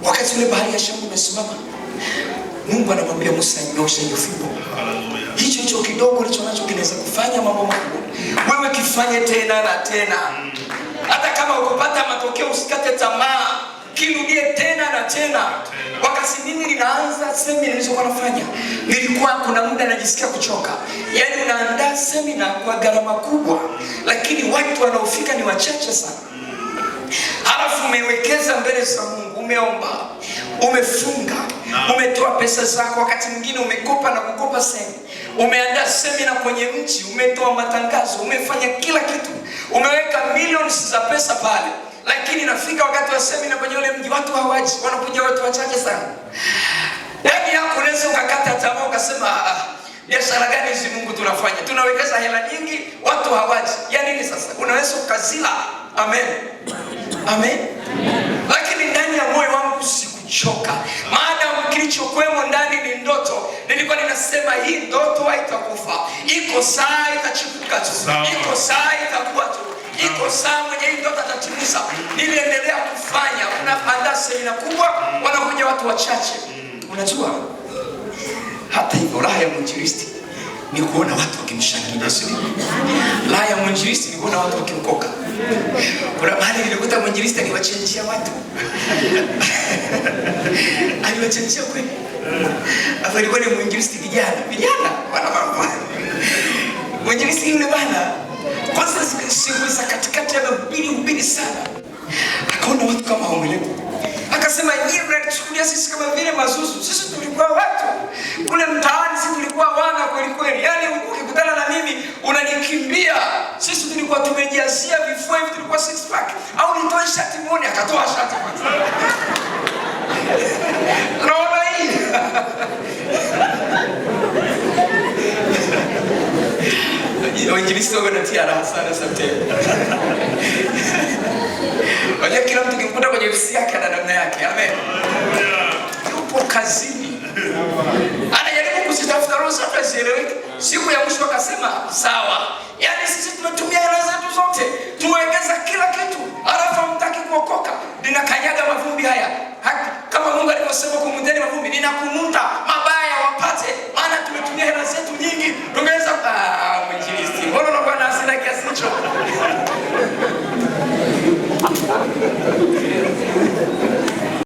Wakati ule bahari ya Shamu imesimama, Mungu anamwambia Musa, nyosha hiyo fimbo. Hicho hicho kidogo ulichonacho kinaweza kufanya mambo makubwa. Wewe kifanye tena na tena. Hata kama ukupata matokeo usikate tamaa. Kirudie tena na tena. Wakati mimi ninaanza semina nilizokuwa nafanya, nilikuwa kuna muda najisikia kuchoka. Yaani unaandaa semina kwa gharama kubwa, lakini watu wanaofika ni wachache sana. Halafu umewekeza mbele za Mungu, umeomba, umefunga, umetoa pesa zako, wakati mwingine umekopa na kukopa semina. Umeandaa semina kwenye mji, umetoa matangazo, umefanya kila kitu. Umeweka milioni za pesa pale. Lakini nafika wakati wa semina kwenye ule mji watu hawaji, wanakuja watu wachache sana. Yaani hapo unaweza ukakata tamaa ukasema biashara gani hizi Mungu tunafanya? Tunawekeza hela nyingi, watu hawaji. Yaani nini sasa? Unaweza ukazila. Amen. Amen. Lakini ndani ya moyo wangu sikuchoka. Maadamu kilichokuwemo ndani ni ndoto. Nilikuwa ninasema hii ndoto haitakufa. Iko saa itachipuka tu. Iko saa itakuwa tu. Iko saa mwenye hii ndoto atatimiza. Niliendelea kufanya. Unaandaa semina kubwa, wanakuja watu wachache. Unajua? Hata hivyo raha ya mwinjilisti ni kuona watu wakimshangilia sio? Raha ya mwinjilisti ni kuona watu wakimkoka. Kuna mahali nilikuta mwinjilisti aliwachangia watu. Aliwachangia kweli. Hapo ilikuwa ni mwinjilisti vijana wana mambo. Mwinjilisti yule bana kwanza siku za katikati anahubiri sana. Akaona watu kama hawaelewi. Akasema nyinyi mnachukulia sisi kama vile mazuzu. Sisi tulikuwa watu. Kule mtaani sisi tulikuwa wana kweli kweli. Yaani ukikutana na mimi unanikimbia. Sisi tulikuwa tumejazia vifua hivi, tulikuwa six pack. Au nitoe shati muone, akatoa shati kwanza. Naona hii. Wainjilisti wanatia raha sana Septemba. Wajua kila mtu kimkuta kwenye ofisi yake na namna yake. Amen. Yupo kazini. Anajaribu kuzitafuta roho zote zieleweke. Siku ya mwisho akasema sawa. Yaani sisi tumetumia hela zetu zote. Tumewekeza kila kitu. Alafu hamtaki kuokoka. Ninakanyaga mavumbi haya. Kama Mungu alivyosema kumundeni mavumbi, ninakumuta